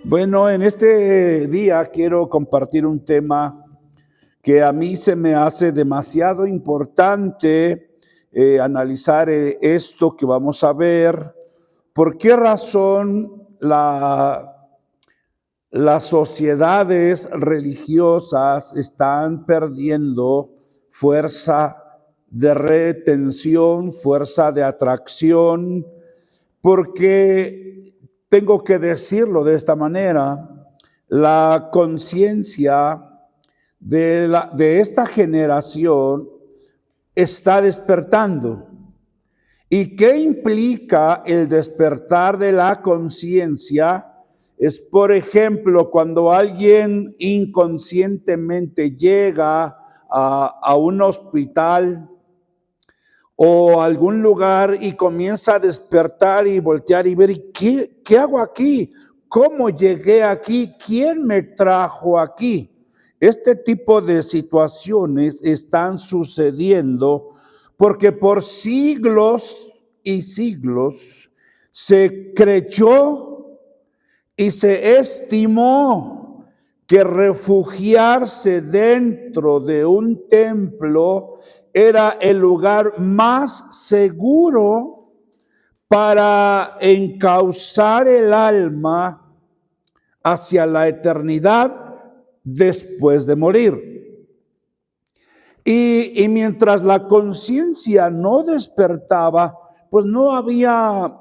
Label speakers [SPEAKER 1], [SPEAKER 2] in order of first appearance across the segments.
[SPEAKER 1] Bueno, en este día quiero compartir un tema que a mí se me hace demasiado importante analizar esto que vamos a ver. ¿Por qué razón las sociedades religiosas están perdiendo fuerza de retención, fuerza de atracción? Porque tengo que decirlo de esta manera, la conciencia de esta generación está despertando. ¿Y qué implica el despertar de la conciencia? Es, por ejemplo, cuando alguien inconscientemente llega a un hospital o algún lugar y comienza a despertar y voltear y ver, ¿qué hago aquí? ¿Cómo llegué aquí? ¿Quién me trajo aquí? Este tipo de situaciones están sucediendo porque por siglos y siglos se creyó y se estimó que refugiarse dentro de un templo era el lugar más seguro para encauzar el alma hacia la eternidad después de morir. Y mientras la conciencia no despertaba, pues no había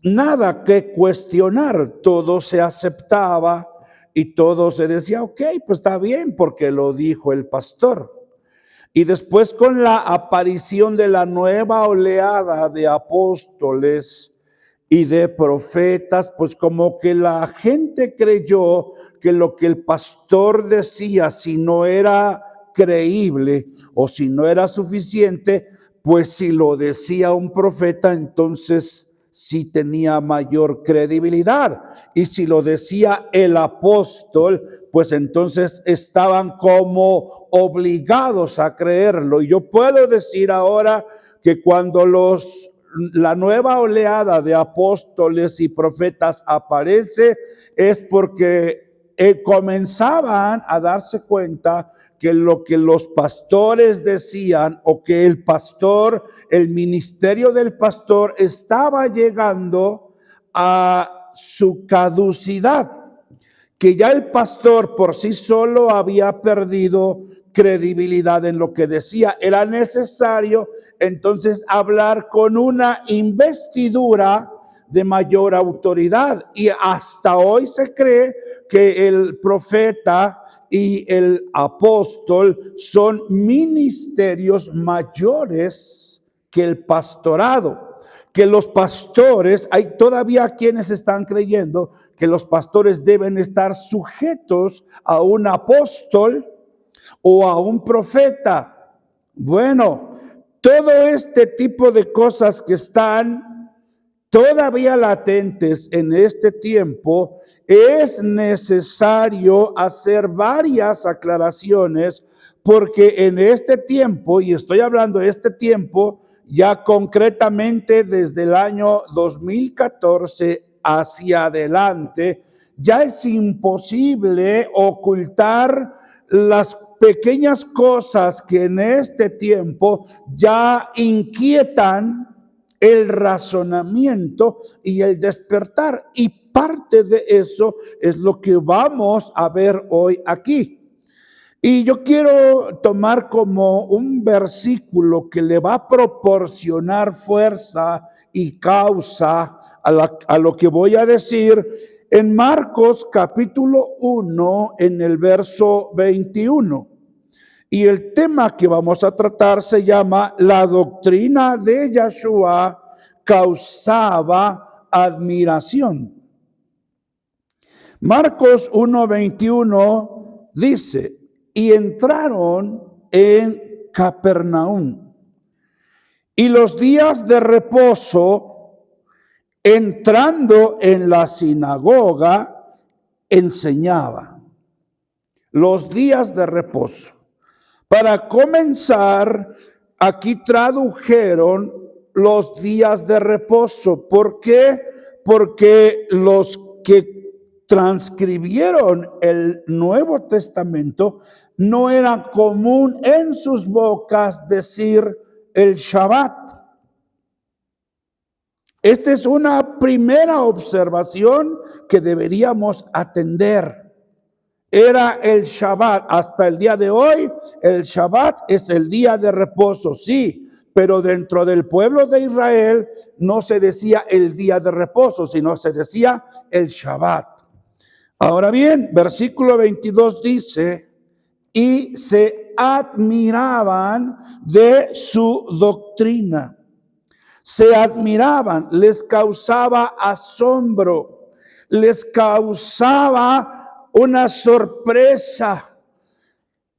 [SPEAKER 1] nada que cuestionar, todo se aceptaba y todo se decía, ok, pues está bien porque lo dijo el pastor. Y después con la aparición de la nueva oleada de apóstoles y de profetas, pues como que la gente creyó que lo que el pastor decía, si no era creíble o si no era suficiente, pues si lo decía un profeta, entonces sí tenía mayor credibilidad. Y si lo decía el apóstol, pues entonces estaban como obligados a creerlo. Y yo puedo decir ahora que cuando la nueva oleada de apóstoles y profetas aparece, es porque comenzaban a darse cuenta que lo que los pastores decían o que el pastor, el ministerio del pastor estaba llegando a su caducidad, que ya el pastor por sí solo había perdido credibilidad en lo que decía. Era necesario entonces hablar con una investidura de mayor autoridad, y hasta hoy se cree que el profeta y el apóstol son ministerios mayores que el pastorado, que los pastores, hay todavía quienes están creyendo que los pastores deben estar sujetos a un apóstol o a un profeta. Bueno, todo este tipo de cosas que están todavía latentes en este tiempo, es necesario hacer varias aclaraciones, porque en este tiempo, y estoy hablando de este tiempo, ya concretamente desde el año 2014 hacia adelante, ya es imposible ocultar las pequeñas cosas que en este tiempo ya inquietan el razonamiento y el despertar. Y parte de eso es lo que vamos a ver hoy aquí. Y yo quiero tomar como un versículo que le va a proporcionar fuerza y causa a lo que voy a decir en Marcos capítulo 1 en el verso 21. Y el tema que vamos a tratar se llama la doctrina de Yahshua causaba admiración. Marcos 1:21 dice, y entraron en Capernaum. Y los días de reposo, entrando en la sinagoga, enseñaba. Los días de reposo. Para comenzar, aquí tradujeron los días de reposo. ¿Por qué? Porque los que transcribieron el Nuevo Testamento, no era común en sus bocas decir el Shabbat. Esta es una primera observación que deberíamos atender. Era el Shabbat. Hasta el día de hoy, el Shabbat es el día de reposo, sí, pero dentro del pueblo de Israel no se decía el día de reposo, sino se decía el Shabbat. Ahora bien, versículo 22 dice, y se admiraban de su doctrina. Se admiraban, les causaba asombro, les causaba una sorpresa.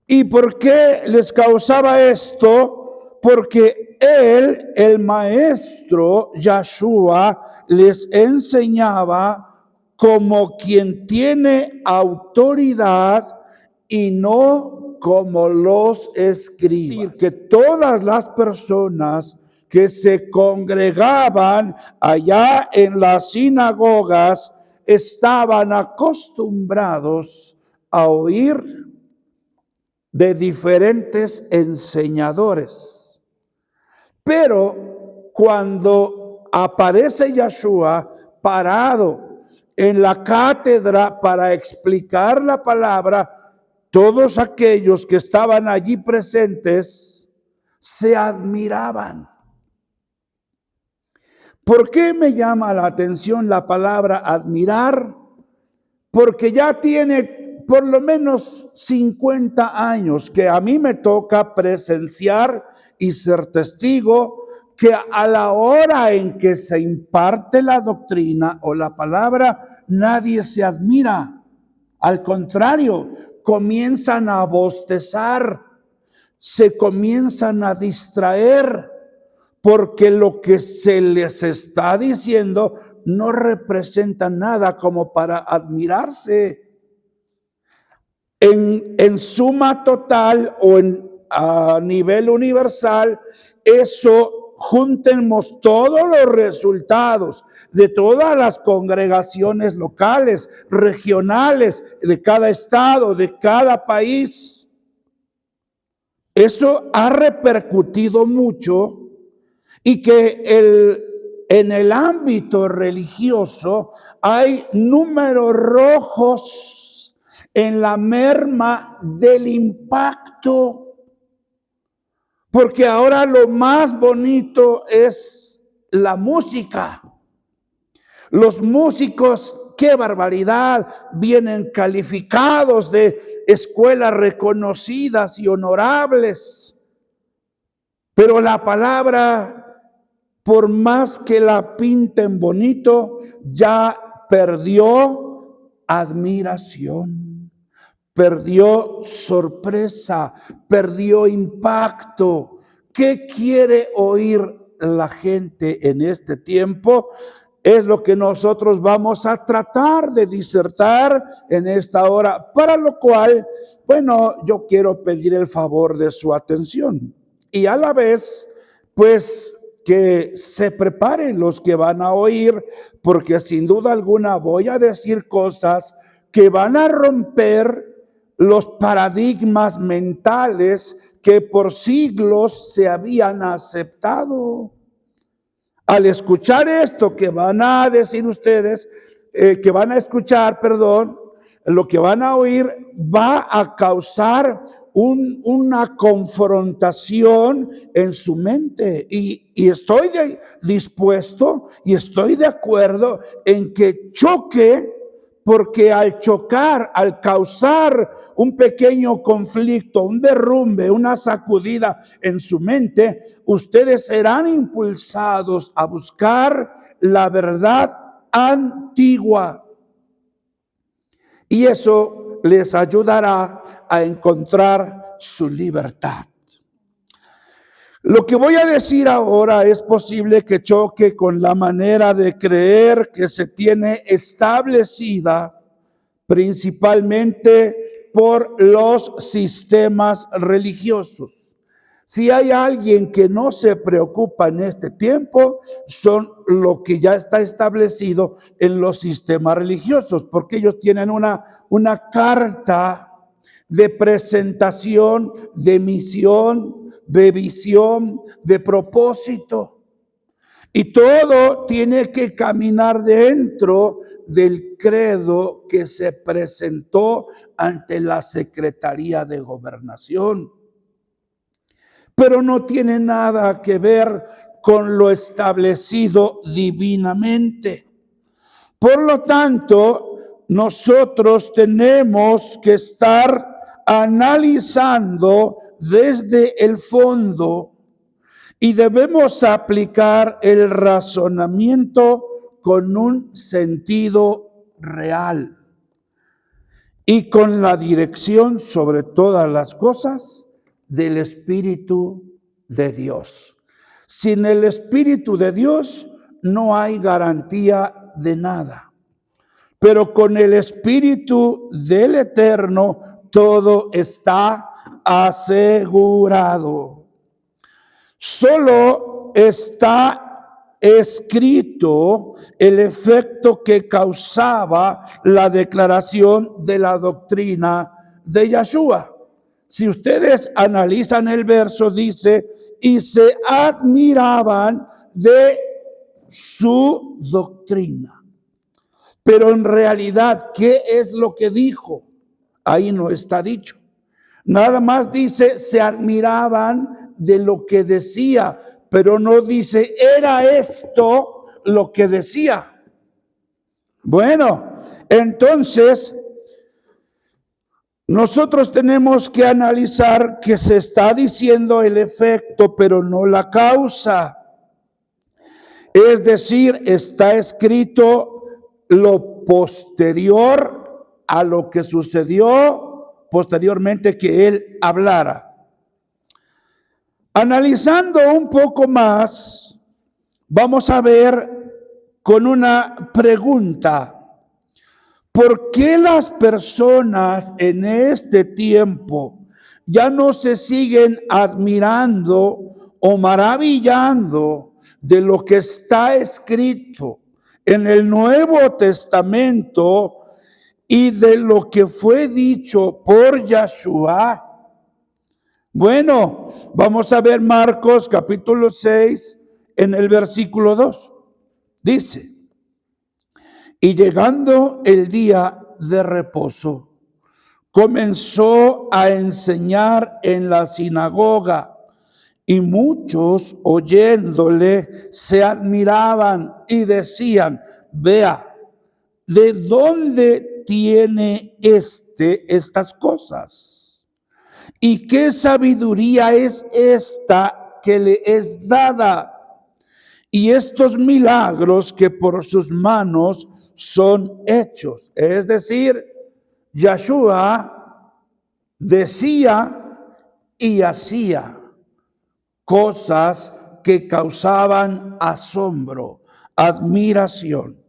[SPEAKER 1] ¿Y por qué les causaba esto? Porque él, el maestro Yahshua, les enseñaba como quien tiene autoridad y no como los escribas. Es decir, que todas las personas que se congregaban allá en las sinagogas estaban acostumbrados a oír de diferentes enseñadores. Pero cuando aparece Yahshua parado en la cátedra para explicar la palabra, todos aquellos que estaban allí presentes se admiraban. ¿Por qué me llama la atención la palabra admirar? Porque ya tiene por lo menos 50 años que a mí me toca presenciar y ser testigo que a la hora en que se imparte la doctrina o la palabra, nadie se admira. Al contrario, comienzan a bostezar, se comienzan a distraer, porque lo que se les está diciendo no representa nada como para admirarse. En suma total o a nivel universal, eso juntemos todos los resultados de todas las congregaciones locales, regionales, de cada estado, de cada país. Eso ha repercutido mucho y que en el ámbito religioso hay números rojos en la merma del impacto. Porque ahora lo más bonito es la música. Los músicos, qué barbaridad, vienen calificados de escuelas reconocidas y honorables. Pero la palabra, por más que la pinten bonito, ya perdió admiración, perdió sorpresa, perdió impacto. ¿Qué quiere oír la gente en este tiempo? Es lo que nosotros vamos a tratar de disertar en esta hora, para lo cual, bueno, yo quiero pedir el favor de su atención y a la vez, pues, que se preparen los que van a oír, porque sin duda alguna voy a decir cosas que van a romper los paradigmas mentales que por siglos se habían aceptado. Al escuchar esto que van a decir ustedes, que van a escuchar, perdón, lo que van a oír va a causar una confrontación en su mente. Y estoy dispuesto y estoy de acuerdo en que choque, porque al chocar, al causar un pequeño conflicto, un derrumbe, una sacudida en su mente, ustedes serán impulsados a buscar la verdad antigua. Y eso les ayudará a encontrar su libertad. Lo que voy a decir ahora es posible que choque con la manera de creer que se tiene establecida principalmente por los sistemas religiosos. Si hay alguien que no se preocupa en este tiempo, son lo que ya está establecido en los sistemas religiosos, porque ellos tienen una carta de presentación, de misión, de visión, de propósito. Y todo tiene que caminar dentro del credo que se presentó ante la Secretaría de Gobernación. Pero no tiene nada que ver con lo establecido divinamente. Por lo tanto, nosotros tenemos que estar analizando desde el fondo y debemos aplicar el razonamiento con un sentido real y con la dirección sobre todas las cosas del Espíritu de Dios. Sin el Espíritu de Dios no hay garantía de nada, pero con el Espíritu del Eterno todo está asegurado. Solo está escrito el efecto que causaba la declaración de la doctrina de Yeshua. Si ustedes analizan el verso, dice, y se admiraban de su doctrina. Pero en realidad, ¿qué es lo que dijo? Ahí no está dicho. Nada más dice, se admiraban de lo que decía, pero no dice, era esto lo que decía. Bueno, entonces nosotros tenemos que analizar que se está diciendo el efecto, pero no la causa. Es decir, está escrito lo posterior a lo que sucedió posteriormente que él hablara. Analizando un poco más, vamos a ver con una pregunta. ¿Por qué las personas en este tiempo ya no se siguen admirando o maravillando de lo que está escrito en el Nuevo Testamento y de lo que fue dicho por Yeshua? Bueno, vamos a ver Marcos capítulo 6 en el versículo 2. Dice, y llegando el día de reposo, comenzó a enseñar en la sinagoga y muchos oyéndole se admiraban y decían, vea, ¿de dónde tiene estas cosas? ¿Y qué sabiduría es esta que le es dada? Y estos milagros que por sus manos son hechos. Es decir, Yeshua decía y hacía cosas que causaban asombro, admiración.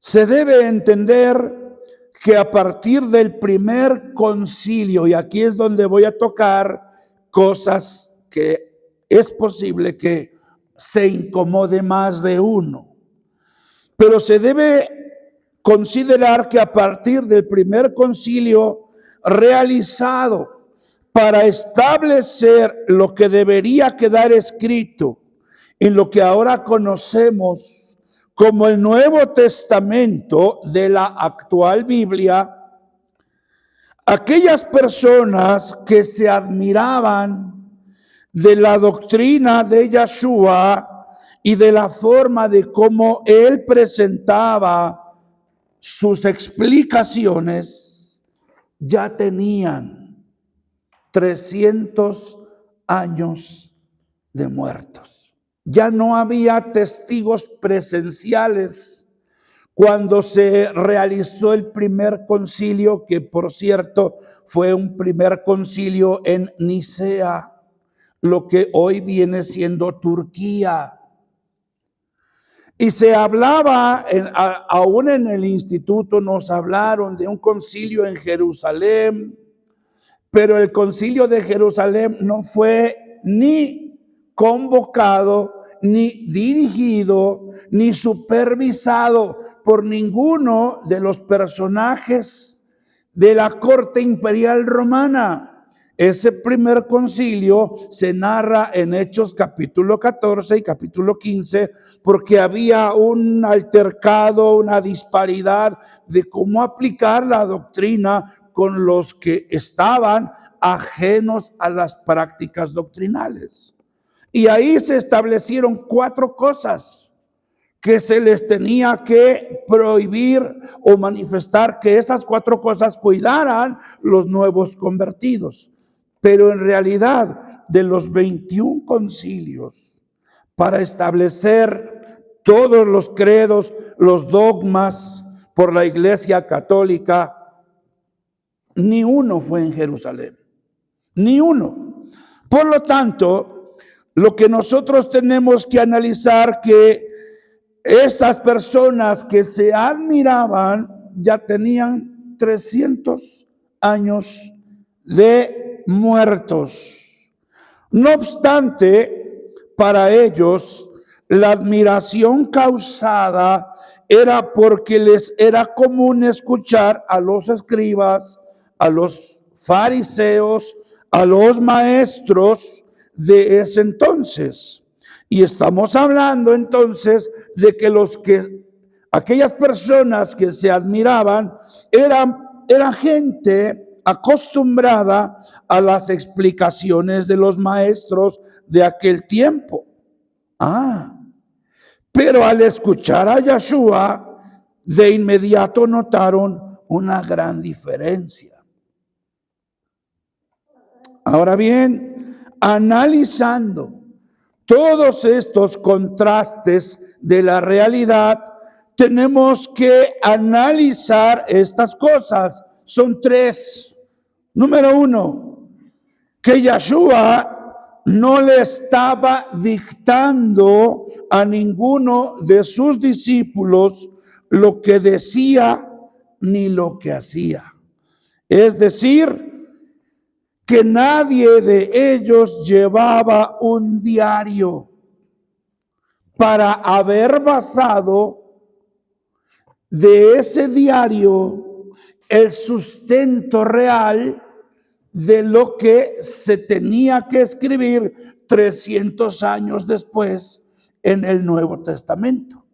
[SPEAKER 1] Se debe entender que a partir del primer concilio, y aquí es donde voy a tocar cosas que es posible que se incomode más de uno, pero se debe considerar que a partir del primer concilio realizado para establecer lo que debería quedar escrito en lo que ahora conocemos como el Nuevo Testamento de la actual Biblia, aquellas personas que se admiraban de la doctrina de Yeshua y de la forma de cómo él presentaba sus explicaciones, ya tenían 300 años de muertos. Ya no había testigos presenciales cuando se realizó el primer concilio, que por cierto fue un primer concilio en Nicea, lo que hoy viene siendo Turquía. Y se hablaba, aún en el instituto nos hablaron de un concilio en Jerusalén, Pero el concilio de Jerusalén no fue ni convocado, ni dirigido, ni supervisado por ninguno de los personajes de la corte imperial romana. Ese primer concilio se narra en Hechos capítulo 14 y capítulo 15, porque había un altercado, una disparidad de cómo aplicar la doctrina con los que estaban ajenos a las prácticas doctrinales. Y ahí se establecieron 4 cosas que se les tenía que prohibir o manifestar, que esas 4 cosas cuidaran los nuevos convertidos. Pero en realidad, de los 21 concilios, para establecer todos los credos, los dogmas por la Iglesia Católica, ni uno fue en Jerusalén, ni uno. Por lo tanto, lo que nosotros tenemos que analizar, que estas personas que se admiraban ya tenían 300 años de muertos. No obstante, para ellos la admiración causada era porque les era común escuchar a los escribas, a los fariseos, a los maestros de ese entonces. Y estamos hablando entonces de que aquellas personas que se admiraban eran gente acostumbrada a las explicaciones de los maestros de aquel tiempo. Pero al escuchar a Yeshua, de inmediato notaron una gran diferencia. Ahora bien, analizando todos estos contrastes de la realidad, tenemos que analizar estas cosas. Son 3. Número 1, que Yeshua no le estaba dictando a ninguno de sus discípulos lo que decía ni lo que hacía. Es decir, que nadie de ellos llevaba un diario para haber basado de ese diario el sustento real de lo que se tenía que escribir 300 años después en el Nuevo Testamento.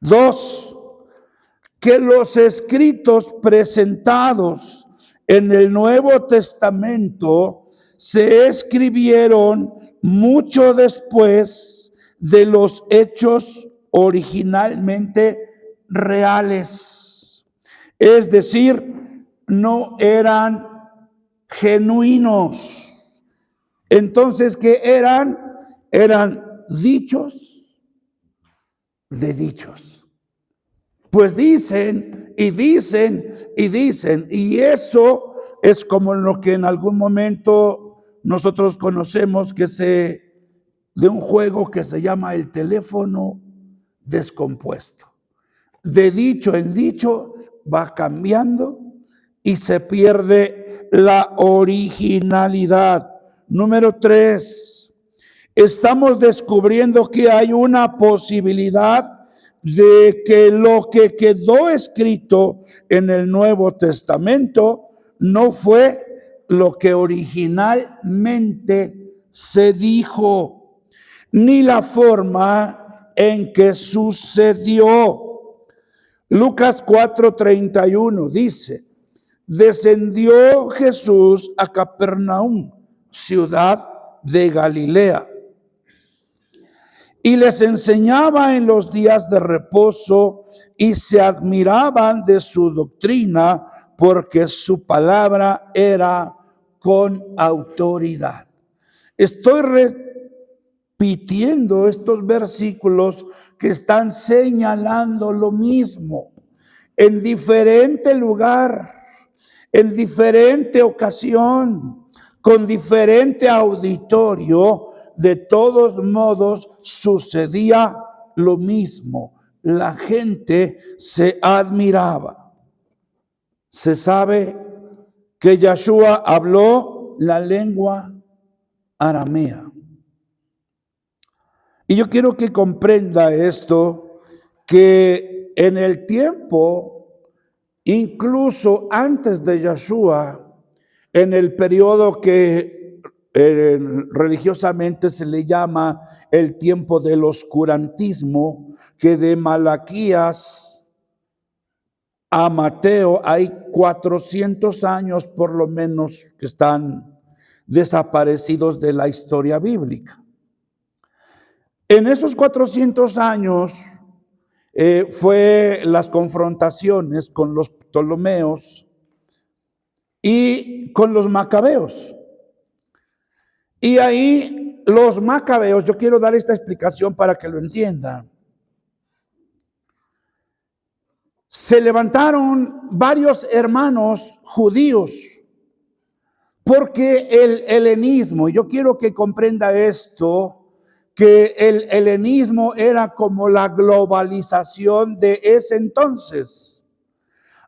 [SPEAKER 1] 2, que los escritos presentados en el Nuevo Testamento se escribieron mucho después de los hechos originalmente reales. Es decir, no eran genuinos. Entonces, ¿qué eran? Eran dichos de dichos. Pues dicen y dicen y dicen, y eso es como lo que en algún momento nosotros conocemos de un juego que se llama el teléfono descompuesto. De dicho en dicho va cambiando y se pierde la originalidad. Número 3, estamos descubriendo que hay una posibilidad de que lo que quedó escrito en el Nuevo Testamento no fue lo que originalmente se dijo, ni la forma en que sucedió. Lucas 4:31 dice: descendió Jesús a Capernaum, ciudad de Galilea, y les enseñaba en los días de reposo, y se admiraban de su doctrina, porque su palabra era con autoridad. Estoy repitiendo estos versículos que están señalando lo mismo en diferente lugar, en diferente ocasión, con diferente auditorio. De todos modos sucedía lo mismo. La gente se admiraba. Se sabe que Yeshua habló la lengua aramea. Y yo quiero que comprenda esto, que en el tiempo, incluso antes de Yeshua, en el periodo que religiosamente se le llama el tiempo del oscurantismo, que de Malaquías a Mateo hay 400 años por lo menos que están desaparecidos de la historia bíblica. En esos 400 años fue las confrontaciones con los Ptolomeos y con los Macabeos. Y ahí los Macabeos, yo quiero dar esta explicación para que lo entiendan. Se levantaron varios hermanos judíos porque el helenismo, yo quiero que comprenda esto, que el helenismo era como la globalización de ese entonces.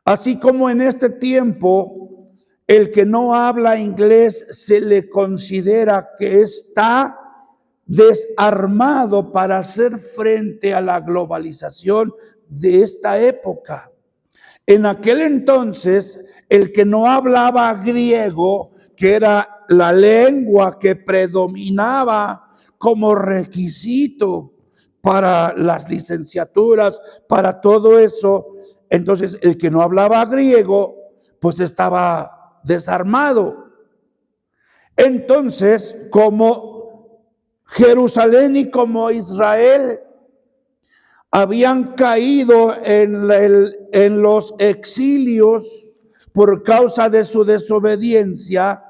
[SPEAKER 1] Así como en este tiempo, el que no habla inglés se le considera que está desarmado para hacer frente a la globalización de esta época. En aquel entonces, el que no hablaba griego, que era la lengua que predominaba como requisito para las licenciaturas, para todo eso, entonces el que no hablaba griego, pues estaba desarmado. Entonces, como Jerusalén y como Israel habían caído en los exilios por causa de su desobediencia,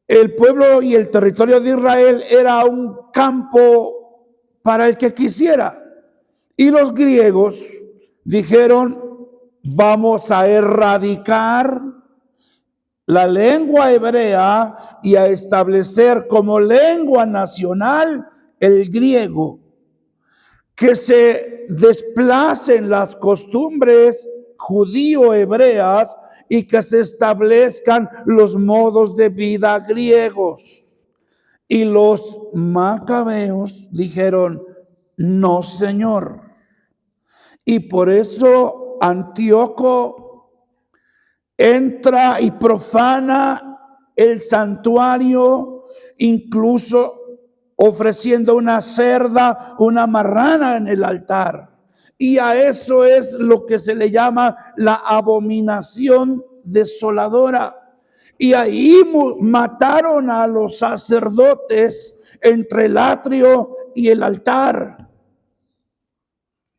[SPEAKER 1] el pueblo y el territorio de Israel era un campo para el que quisiera. Y los griegos dijeron, vamos a erradicar la lengua hebrea y a establecer como lengua nacional el griego. Que se desplacen las costumbres judío-hebreas y que se establezcan los modos de vida griegos. Y los macabeos dijeron, no, señor. Y por eso Antíoco entra y profana el santuario, incluso ofreciendo una cerda, una marrana en el altar. Y a eso es lo que se le llama la abominación desoladora. Y ahí mataron a los sacerdotes entre el atrio y el altar.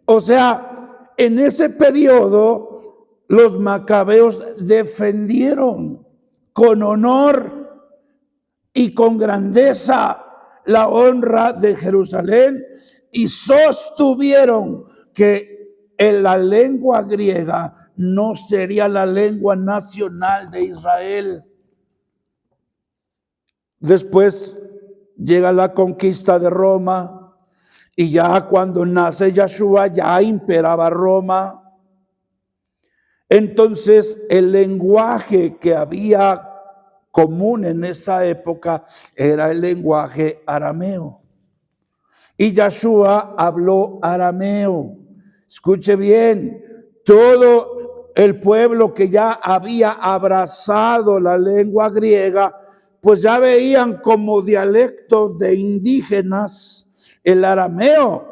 [SPEAKER 1] O sea, en ese periodo los macabeos defendieron con honor y con grandeza la honra de Jerusalén y sostuvieron que en la lengua griega no sería la lengua nacional de Israel. Después llega la conquista de Roma y ya cuando nace Yeshua ya imperaba Roma. Entonces el lenguaje que había común en esa época era el lenguaje arameo. Y Yeshua habló arameo. Escuche bien, todo el pueblo que ya había abrazado la lengua griega, pues ya veían como dialectos de indígenas el arameo.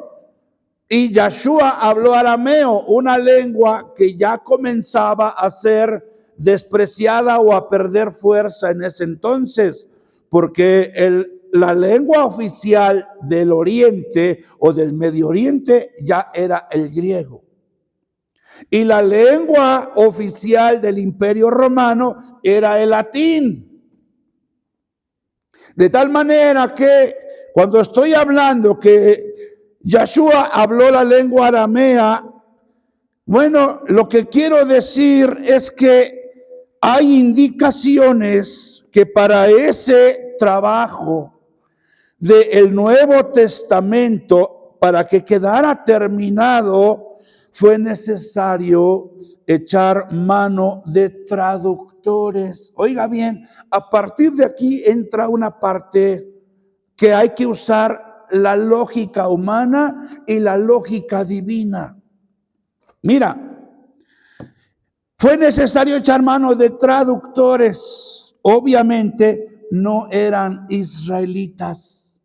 [SPEAKER 1] Y Yeshua habló arameo, una lengua que ya comenzaba a ser despreciada o a perder fuerza en ese entonces, porque la lengua oficial del Oriente o del Medio Oriente ya era el griego. Y la lengua oficial del Imperio Romano era el latín. De tal manera que cuando estoy hablando que Yeshua habló la lengua aramea, bueno, lo que quiero decir es que hay indicaciones que para ese trabajo del Nuevo Testamento, para que quedara terminado, fue necesario echar mano de traductores. Oiga bien, a partir de aquí entra una parte que hay que usar la lógica humana y la lógica divina. Mira, fue necesario echar mano de traductores. Obviamente no eran israelitas,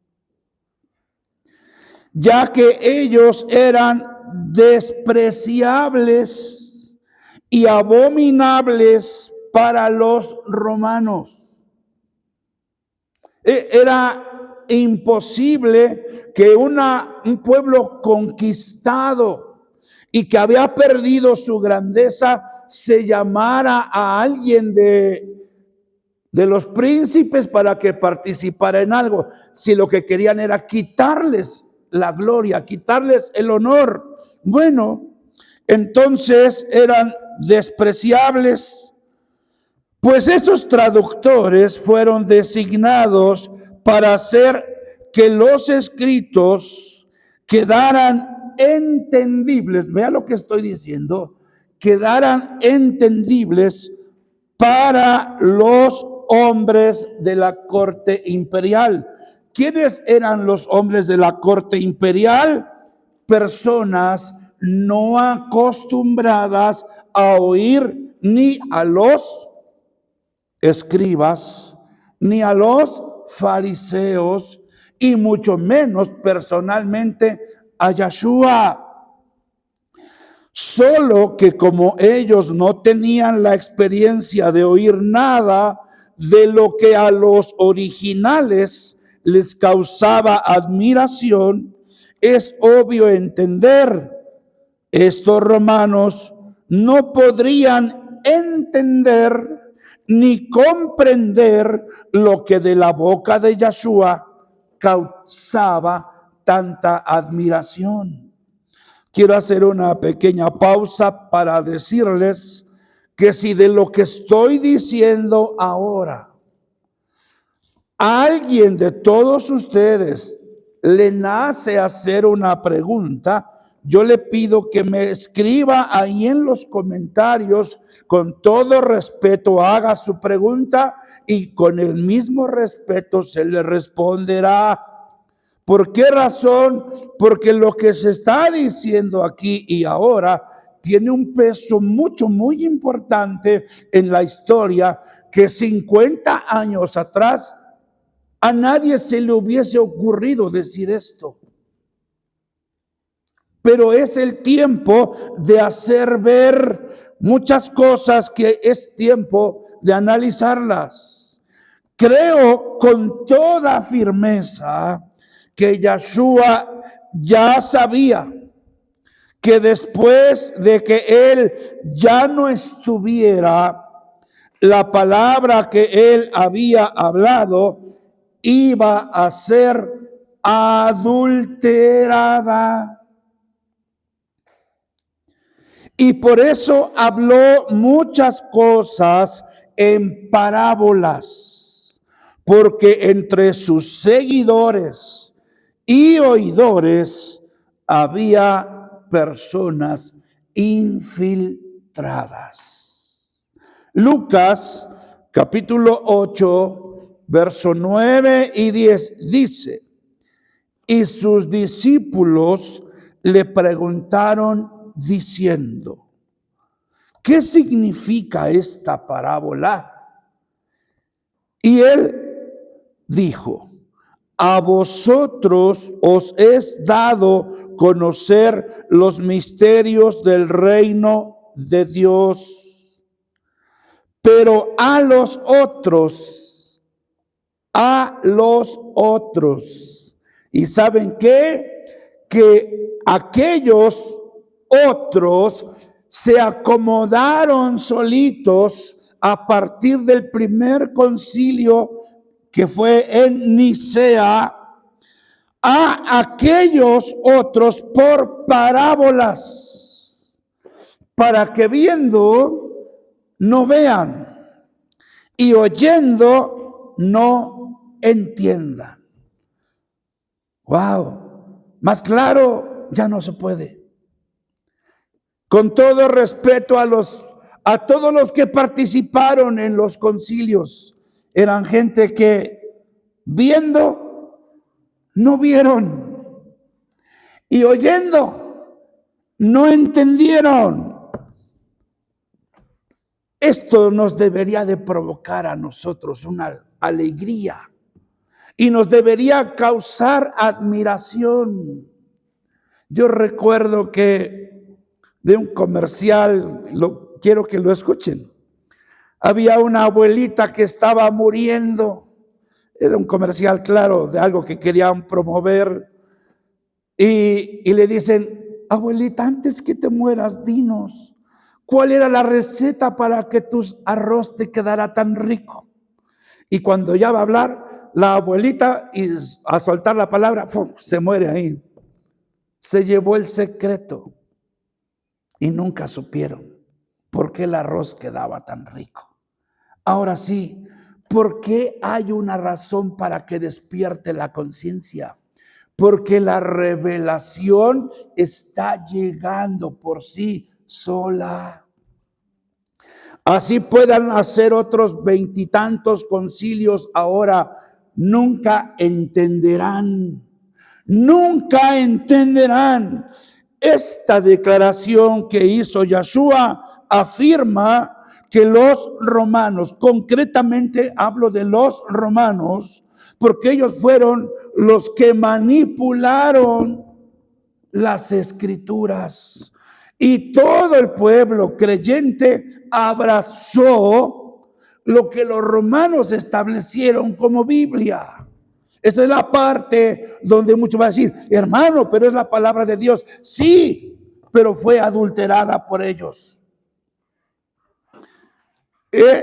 [SPEAKER 1] ya que ellos eran despreciables y abominables para los romanos. Era imposible que un pueblo conquistado y que había perdido su grandeza se llamara a alguien de los príncipes para que participara en algo, si lo que querían era quitarles la gloria, quitarles el honor. Bueno, entonces eran despreciables, pues esos traductores fueron designados para hacer que los escritos quedaran entendibles. Vea lo que estoy diciendo, quedaran entendibles para los hombres de la corte imperial. ¿Quiénes eran los hombres de la corte imperial? Personas no acostumbradas a oír ni a los escribas, ni a los fariseos, y mucho menos personalmente a Yeshua. Solo que como ellos no tenían la experiencia de oír nada de lo que a los originales les causaba admiración, es obvio entender, estos romanos no podrían entender ni comprender lo que de la boca de Yeshua causaba tanta admiración. Quiero hacer una pequeña pausa para decirles que si de lo que estoy diciendo ahora a alguien de todos ustedes le nace hacer una pregunta, yo le pido que me escriba ahí en los comentarios, con todo respeto haga su pregunta y con el mismo respeto se le responderá. ¿Por qué razón? Porque lo que se está diciendo aquí y ahora tiene un peso muy importante en la historia, que 50 años atrás a nadie se le hubiese ocurrido decir esto. Pero es el tiempo de hacer ver muchas cosas que es tiempo de analizarlas. Creo con toda firmeza que Yeshua ya sabía que después de que él ya no estuviera, la palabra que él había hablado iba a ser adulterada. Y por eso habló muchas cosas en parábolas, porque entre sus seguidores y oidores había personas infiltradas. Lucas capítulo 8, verso 9 y 10 dice: y sus discípulos le preguntaron diciendo, ¿qué significa esta parábola? Y él dijo, a vosotros os es dado conocer los misterios del reino de Dios, pero a los otros, ¿y saben qué? Que aquellos otros se acomodaron solitos a partir del primer concilio que fue en Nicea, a aquellos otros por parábolas, para que viendo no vean y oyendo no entiendan. Wow, más claro ya no se puede. Con todo respeto a todos los que participaron en los concilios, eran gente que viendo no vieron y oyendo no entendieron. Esto nos debería de provocar a nosotros una alegría y nos debería causar admiración. Yo recuerdo que de un comercial, quiero que lo escuchen. Había una abuelita que estaba muriendo. Era un comercial, claro, de algo que querían promover. Y le dicen, abuelita, antes que te mueras, dinos, ¿cuál era la receta para que tu arroz te quedara tan rico? Y cuando ya va a hablar, la abuelita, y a soltar la palabra, ¡pum!, se muere ahí. Se llevó el secreto. Y nunca supieron por qué el arroz quedaba tan rico. Ahora sí, ¿por qué hay una razón para que despierte la conciencia? Porque la revelación está llegando por sí sola. Así puedan hacer otros 20 y tantos concilios ahora, nunca entenderán. Nunca entenderán. Esta declaración que hizo Yeshua afirma que los romanos, concretamente hablo de los romanos, porque ellos fueron los que manipularon las escrituras. Y todo el pueblo creyente abrazó lo que los romanos establecieron como Biblia. Esa es la parte donde muchos van a decir, hermano, pero es la palabra de Dios. Sí, pero fue adulterada por ellos.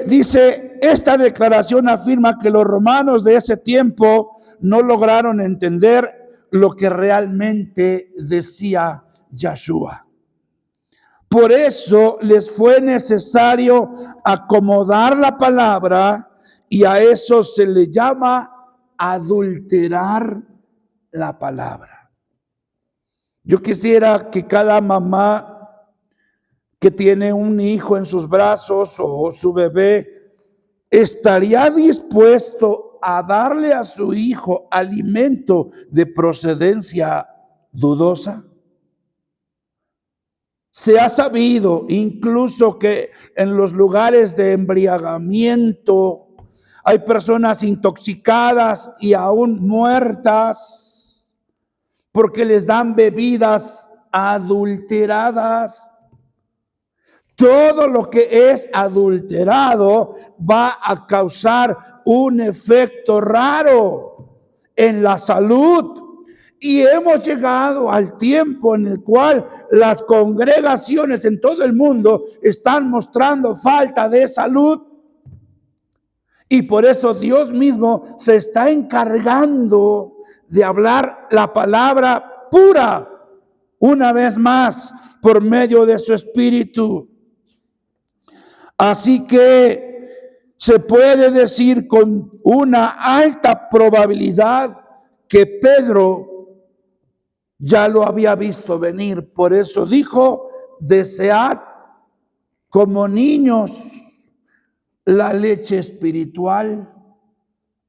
[SPEAKER 1] Dice, esta declaración afirma que los romanos de ese tiempo no lograron entender lo que realmente decía Yeshua. Por eso les fue necesario acomodar la palabra, y a eso se le llama adulterar la palabra. Yo quisiera que cada mamá que tiene un hijo en sus brazos o su bebé estaría dispuesto a darle a su hijo alimento de procedencia dudosa. Se ha sabido incluso que en los lugares de embriagamiento hay personas intoxicadas y aún muertas porque les dan bebidas adulteradas. Todo lo que es adulterado va a causar un efecto raro en la salud. Y hemos llegado al tiempo en el cual las congregaciones en todo el mundo están mostrando falta de salud. Y por eso Dios mismo se está encargando de hablar la palabra pura una vez más por medio de su Espíritu. Así que se puede decir con una alta probabilidad que Pedro ya lo había visto venir. Por eso dijo, desead como niños la leche espiritual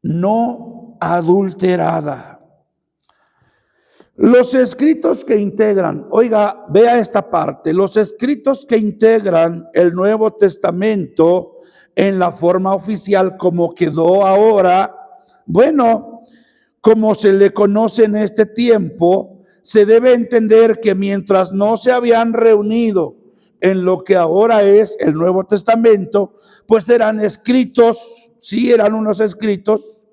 [SPEAKER 1] no adulterada. Los escritos que integran, oiga, vea esta parte, los escritos que integran el Nuevo Testamento en la forma oficial como quedó ahora, bueno, como se le conoce en este tiempo, se debe entender que mientras no se habían reunido en lo que ahora es el Nuevo Testamento, pues eran escritos, sí eran unos escritos,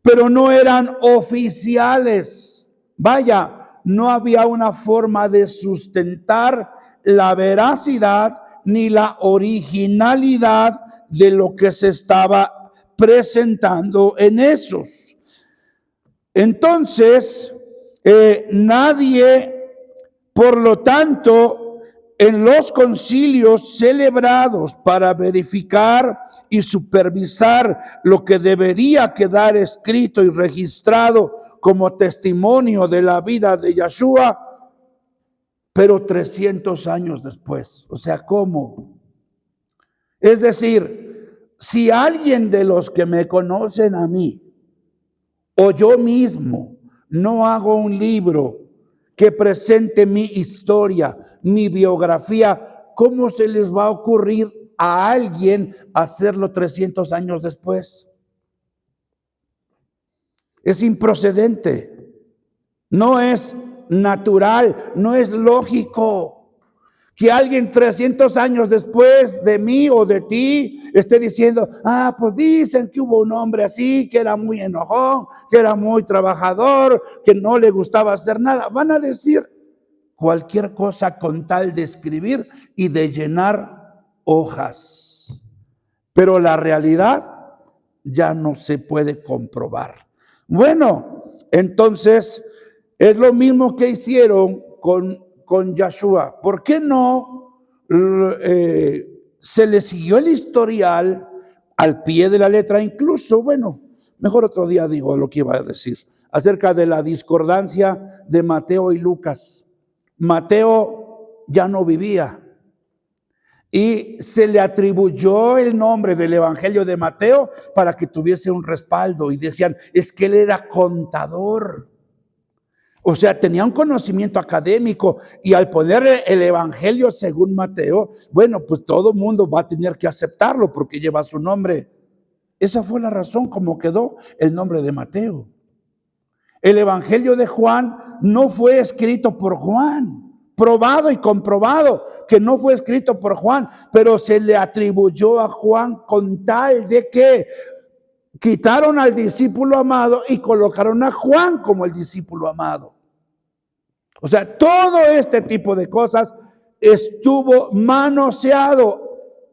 [SPEAKER 1] pero no eran oficiales. Vaya, no había una forma de sustentar la veracidad ni la originalidad de lo que se estaba presentando en esos. Entonces, nadie, por lo tanto, en los concilios celebrados para verificar y supervisar lo que debería quedar escrito y registrado como testimonio de la vida de Yeshua, pero 300 años después. O sea, ¿cómo? Es decir, si alguien de los que me conocen a mí, o yo mismo, no hago un libro que presente mi historia, mi biografía, ¿cómo se les va a ocurrir a alguien hacerlo 300 años después? Es improcedente, no es natural, no es lógico que alguien 300 años después de mí o de ti esté diciendo, pues dicen que hubo un hombre así, que era muy enojón, que era muy trabajador, que no le gustaba hacer nada. Van a decir cualquier cosa con tal de escribir y de llenar hojas. Pero la realidad ya no se puede comprobar. Bueno, entonces es lo mismo que hicieron con Yahshua. ¿Por qué no se le siguió el historial al pie de la letra? Incluso, bueno, mejor otro día digo lo que iba a decir acerca de la discordancia de Mateo y Lucas. Mateo ya no vivía y se le atribuyó el nombre del Evangelio de Mateo para que tuviese un respaldo, y decían, es que él era contador. O sea, tenía un conocimiento académico, y al poner el Evangelio según Mateo, bueno, pues todo el mundo va a tener que aceptarlo porque lleva su nombre. Esa fue la razón como quedó el nombre de Mateo. El Evangelio de Juan no fue escrito por Juan, probado y comprobado que no fue escrito por Juan, pero se le atribuyó a Juan con tal de que quitaron al discípulo amado y colocaron a Juan como el discípulo amado. O sea, todo este tipo de cosas estuvo manoseado,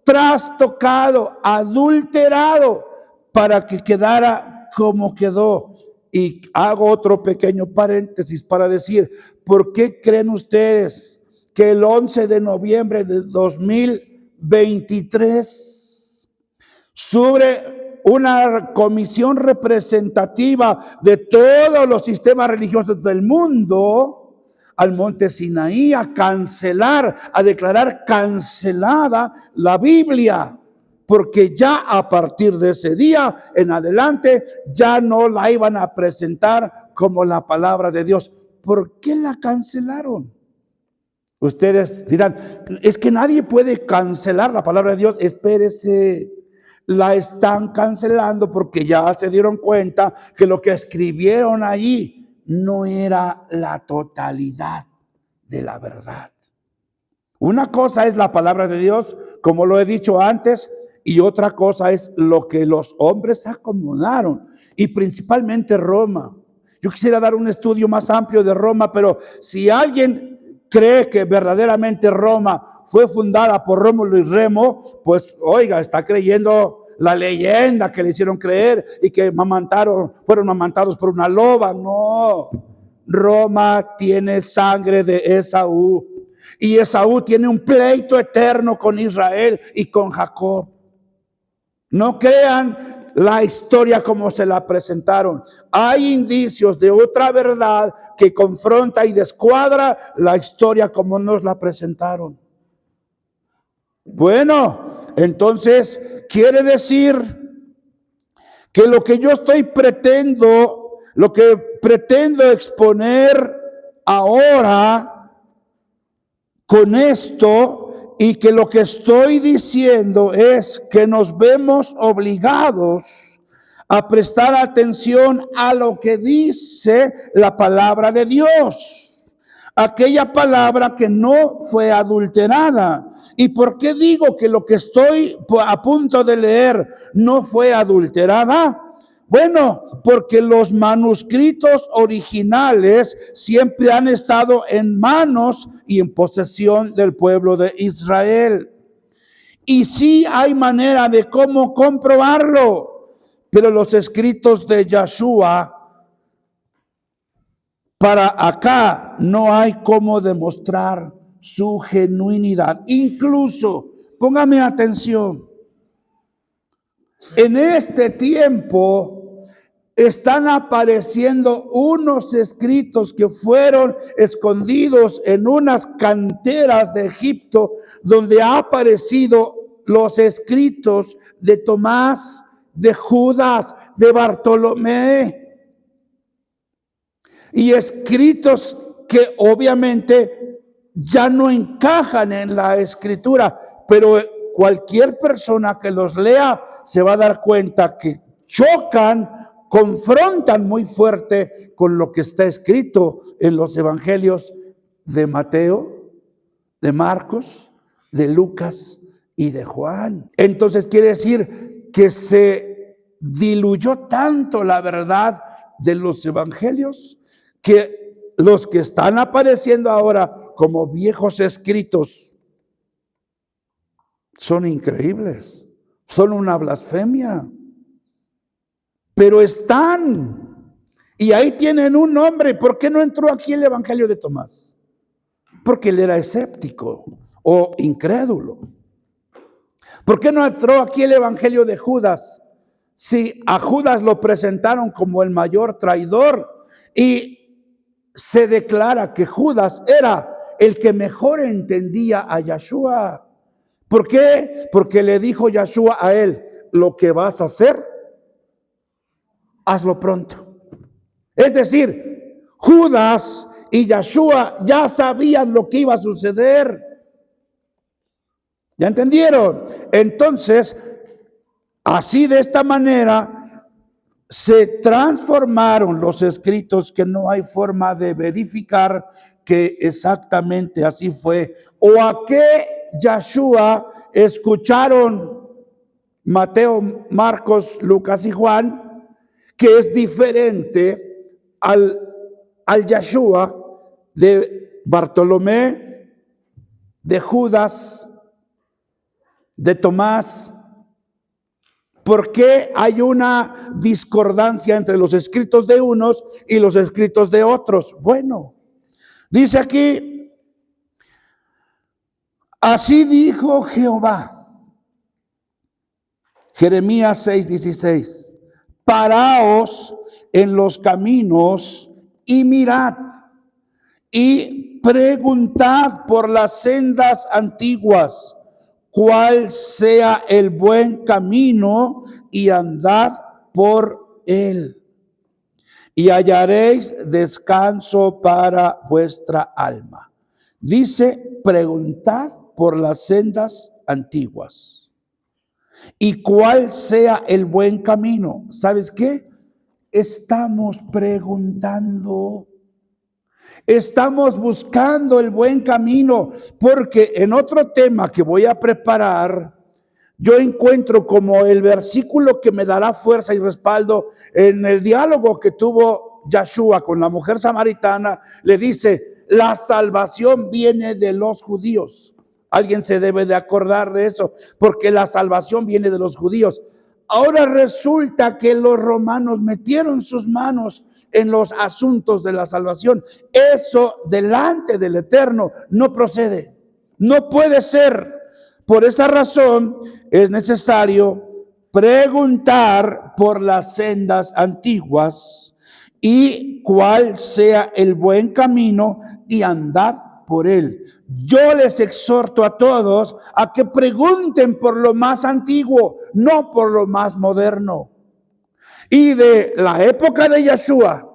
[SPEAKER 1] trastocado, adulterado para que quedara como quedó. Y hago otro pequeño paréntesis para decir, ¿por qué creen ustedes que el 11 de noviembre de 2023 sobre una comisión representativa de todos los sistemas religiosos del mundo al monte Sinaí a cancelar, a declarar cancelada la Biblia? Porque ya a partir de ese día en adelante ya no la iban a presentar como la palabra de Dios. ¿Por qué la cancelaron? Ustedes dirán, es que nadie puede cancelar la palabra de Dios. Espérese, la están cancelando porque ya se dieron cuenta que lo que escribieron allí no era la totalidad de la verdad. Una cosa es la palabra de Dios, como lo he dicho antes, y otra cosa es lo que los hombres acomodaron, y principalmente Roma. Yo quisiera dar un estudio más amplio de Roma, pero si alguien cree que verdaderamente Roma fue fundada por Rómulo y Remo, pues oiga, está creyendo la leyenda que le hicieron creer y que fueron amamantados por una loba. No, Roma tiene sangre de Esaú, y Esaú tiene un pleito eterno con Israel y con Jacob. No crean la historia como se la presentaron. Hay indicios de otra verdad que confronta y descuadra la historia como nos la presentaron. Bueno, entonces quiere decir que lo que yo lo que pretendo exponer ahora con esto, y que lo que estoy diciendo es que nos vemos obligados a prestar atención a lo que dice la palabra de Dios, aquella palabra que no fue adulterada. ¿Y por qué digo que lo que estoy a punto de leer no fue adulterada? Bueno, porque los manuscritos originales siempre han estado en manos y en posesión del pueblo de Israel. Y sí hay manera de cómo comprobarlo, pero los escritos de Yahshua, para acá no hay cómo demostrar su genuinidad. Incluso, póngame atención, en este tiempo están apareciendo unos escritos que fueron escondidos en unas canteras de Egipto, donde ha aparecido los escritos de Tomás, de Judas, de Bartolomé, y escritos que obviamente ya no encajan en la escritura, pero cualquier persona que los lea se va a dar cuenta que chocan, confrontan muy fuerte con lo que está escrito en los evangelios de Mateo, de Marcos, de Lucas y de Juan. Entonces quiere decir que se diluyó tanto la verdad de los evangelios que los que están apareciendo ahora como viejos escritos son increíbles, son una blasfemia, pero están, y ahí tienen un nombre. ¿Por qué no entró aquí el evangelio de Tomás? Porque él era escéptico o incrédulo. ¿Por qué no entró aquí el evangelio de Judas? Si a Judas lo presentaron como el mayor traidor y se declara que Judas era el que mejor entendía a Yeshua. ¿Por qué? Porque le dijo Yeshua a él: lo que vas a hacer, hazlo pronto. Es decir, Judas y Yeshua ya sabían lo que iba a suceder. ¿Ya entendieron? Entonces, así de esta manera se transformaron los escritos, que no hay forma de verificar que exactamente así fue, o a qué Yeshua escucharon Mateo, Marcos, Lucas y Juan, que es diferente al Yeshua de Bartolomé, de Judas, de Tomás. ¿Por qué hay una discordancia entre los escritos de unos y los escritos de otros? Bueno, dice aquí: así dijo Jehová. Jeremías 6:16. Paraos en los caminos y mirad, y preguntad por las sendas antiguas, cuál sea el buen camino, y andad por él, y hallaréis descanso para vuestra alma. Dice: preguntad por las sendas antiguas, y cuál sea el buen camino. ¿Sabes qué? Estamos preguntando. Estamos buscando el buen camino, porque en otro tema que voy a preparar, yo encuentro como el versículo que me dará fuerza y respaldo en el diálogo que tuvo Yeshua con la mujer samaritana. Le dice: la salvación viene de los judíos. Alguien se debe de acordar de eso, porque la salvación viene de los judíos. Ahora resulta que los romanos metieron sus manos en los asuntos de la salvación. Eso delante del Eterno no procede, no puede ser. Por esa razón es necesario preguntar por las sendas antiguas, y cuál sea el buen camino, y andad por él. Yo les exhorto a todos a que pregunten por lo más antiguo, no por lo más moderno. Y de la época de Yeshua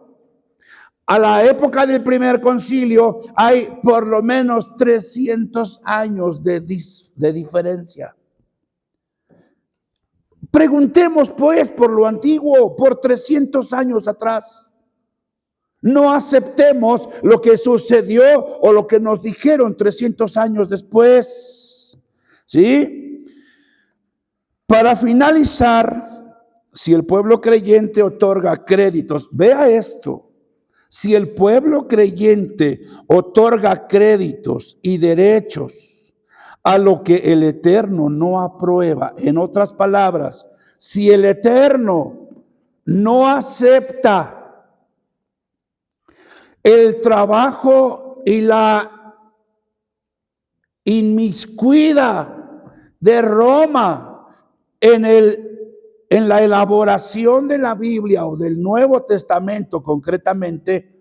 [SPEAKER 1] a la época del primer concilio hay por lo menos 300 años de diferencia. Preguntemos pues por lo antiguo, por 300 años atrás. No aceptemos lo que sucedió o lo que nos dijeron 300 años después. ¿Sí? Para finalizar, si el pueblo creyente otorga créditos, vea esto. Si el pueblo creyente otorga créditos y derechos a lo que el Eterno no aprueba, en otras palabras, si el Eterno no acepta el trabajo y la inmiscuida de Roma en el en la elaboración de la Biblia o del Nuevo Testamento concretamente,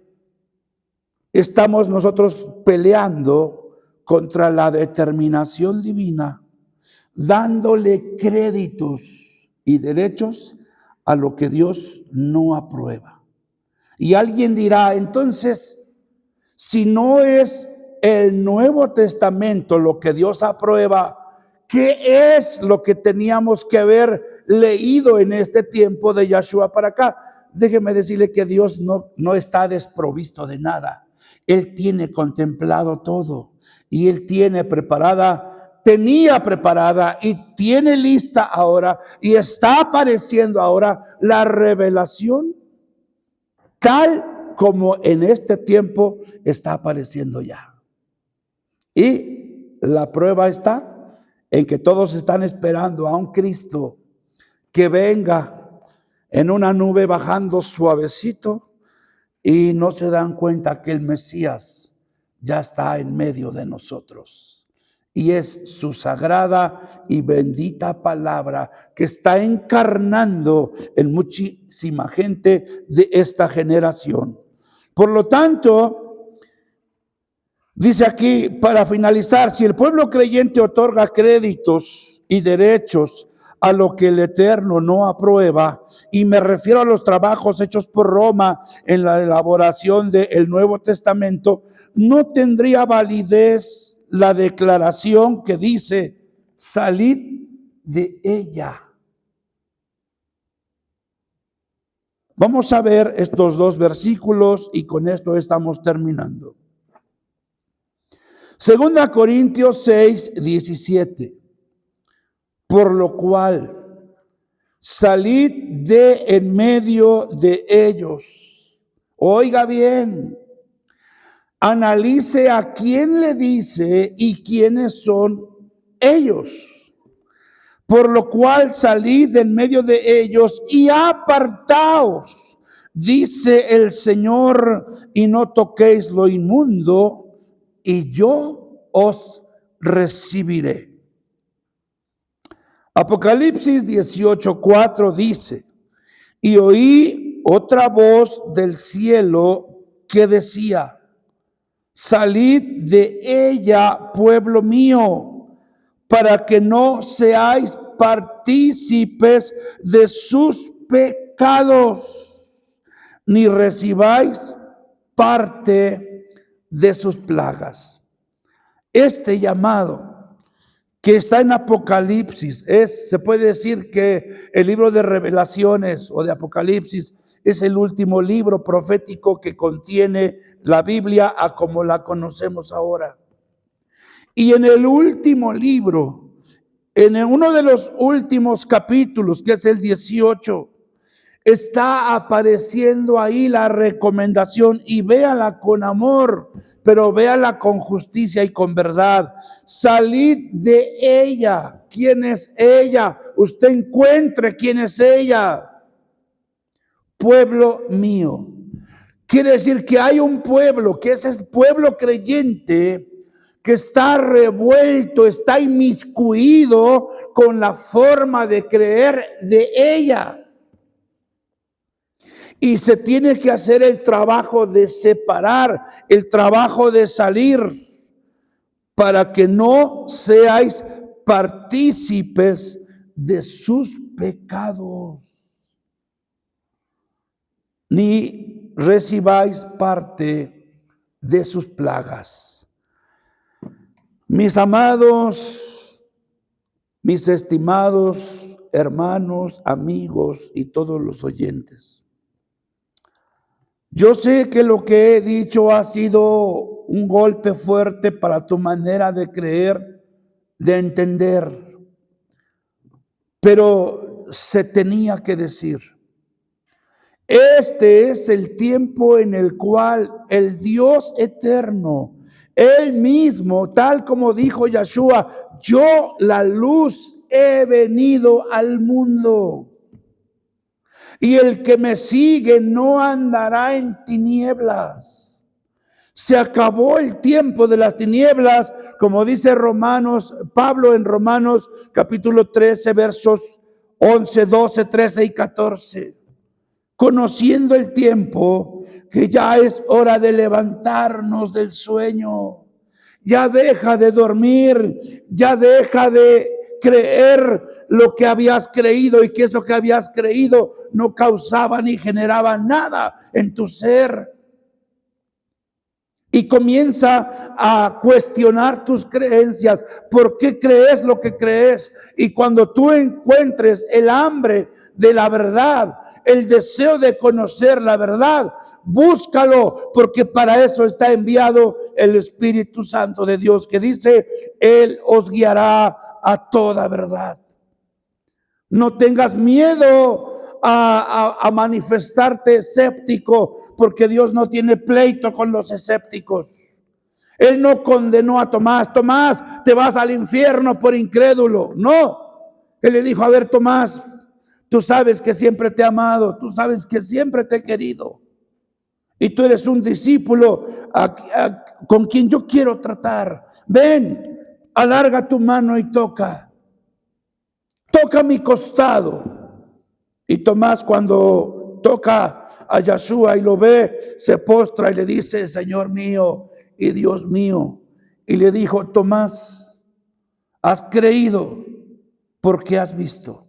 [SPEAKER 1] estamos nosotros peleando contra la determinación divina, dándole créditos y derechos a lo que Dios no aprueba. Y alguien dirá, entonces, si no es el Nuevo Testamento lo que Dios aprueba, ¿qué es lo que teníamos que haber leído en este tiempo de Yahshua para acá? Déjeme decirle que Dios no está desprovisto de nada. Él tiene contemplado todo y Él tenía preparada y tiene lista ahora y está apareciendo ahora la revelación tal como en este tiempo está apareciendo ya. Y la prueba está en que todos están esperando a un Cristo que venga en una nube bajando suavecito y no se dan cuenta que el Mesías ya está en medio de nosotros. Y es su sagrada y bendita palabra que está encarnando en muchísima gente de esta generación. Por lo tanto, dice aquí, para finalizar, si el pueblo creyente otorga créditos y derechos a lo que el Eterno no aprueba, y me refiero a los trabajos hechos por Roma en la elaboración del Nuevo Testamento, no tendría validez la declaración que dice, salid de ella. Vamos a ver estos dos versículos y con esto estamos terminando. 2 Corintios 6, 17. Por lo cual, salid de en medio de ellos. Oiga bien, analice a quién le dice y quiénes son ellos. Por lo cual, salid de en medio de ellos y apartaos, dice el Señor, y no toquéis lo inmundo, y yo os recibiré. Apocalipsis 18:4 dice, y oí otra voz del cielo que decía, salid de ella, pueblo mío, para que no seáis partícipes de sus pecados, ni recibáis parte de sus plagas. Este llamado que está en Apocalipsis, se puede decir que el libro de Revelaciones o de Apocalipsis es el último libro profético que contiene la Biblia a como la conocemos ahora. Y en el último libro, en uno de los últimos capítulos, que es el 18, está apareciendo ahí la recomendación, y véala con amor, pero véala con justicia y con verdad. Salid de ella. ¿Quién es ella? Usted encuentre quién es ella. Pueblo mío. Quiere decir que hay un pueblo, que es el pueblo creyente, que está revuelto, está inmiscuido con la forma de creer de ella. Y se tiene que hacer el trabajo de separar, el trabajo de salir, para que no seáis partícipes de sus pecados, ni recibáis parte de sus plagas. Mis amados, mis estimados hermanos, amigos y todos los oyentes, yo sé que lo que he dicho ha sido un golpe fuerte para tu manera de creer, de entender, pero se tenía que decir. Este es el tiempo en el cual el Dios eterno, Él mismo, tal como dijo Yahshua, yo la luz he venido al mundo. Y el que me sigue no andará en tinieblas. Se acabó el tiempo de las tinieblas, como dice Pablo en Romanos capítulo 13, versos 11, 12, 13 y 14. Conociendo el tiempo, que ya es hora de levantarnos del sueño. Ya deja de dormir, ya deja de creer lo que habías creído y que eso que habías creído no causaba ni generaba nada en tu ser. Y comienza a cuestionar tus creencias. ¿Por qué crees lo que crees? Y cuando tú encuentres el hambre de la verdad, el deseo de conocer la verdad, búscalo, porque para eso está enviado el Espíritu Santo de Dios, que dice: Él os guiará a toda verdad. No tengas miedo a manifestarte escéptico, porque Dios no tiene pleito con los escépticos. Él no condenó a Tomás: Tomás, te vas al infierno por incrédulo. No, Él le dijo: a ver, Tomás, tú sabes que siempre te he amado, tú sabes que siempre te he querido, y tú eres un discípulo con quien yo quiero tratar. Ven, alarga tu mano y toca mi costado. Y Tomás, cuando toca a Yeshua y lo ve, se postra y le dice: Señor mío y Dios mío. Y le dijo: Tomás, has creído porque has visto.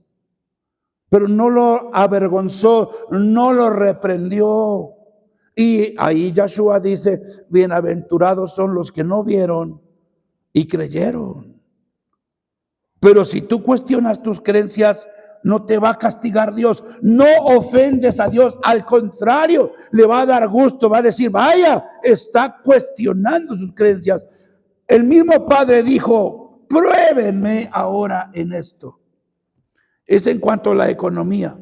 [SPEAKER 1] Pero no lo avergonzó, no lo reprendió. Y ahí Yeshua dice: bienaventurados son los que no vieron y creyeron. Pero si tú cuestionas tus creencias, no te va a castigar Dios. No ofendes a Dios. Al contrario, le va a dar gusto. Va a decir: vaya, está cuestionando sus creencias. El mismo Padre dijo: pruébenme ahora en esto. Es en cuanto a la economía.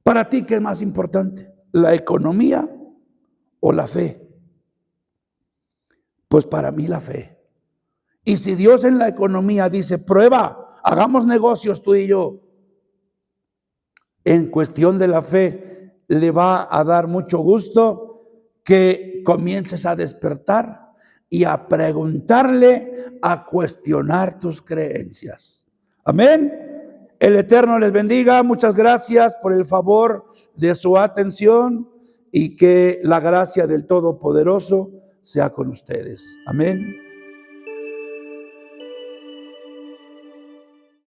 [SPEAKER 1] Para ti, ¿qué es más importante? ¿La economía o la fe? Pues para mí la fe. Y si Dios en la economía dice: prueba, hagamos negocios tú y yo, en cuestión de la fe le va a dar mucho gusto que comiences a despertar y a preguntarle, a cuestionar tus creencias. Amén. El Eterno les bendiga. Muchas gracias por el favor de su atención, y que la gracia del Todopoderoso sea con ustedes. Amén.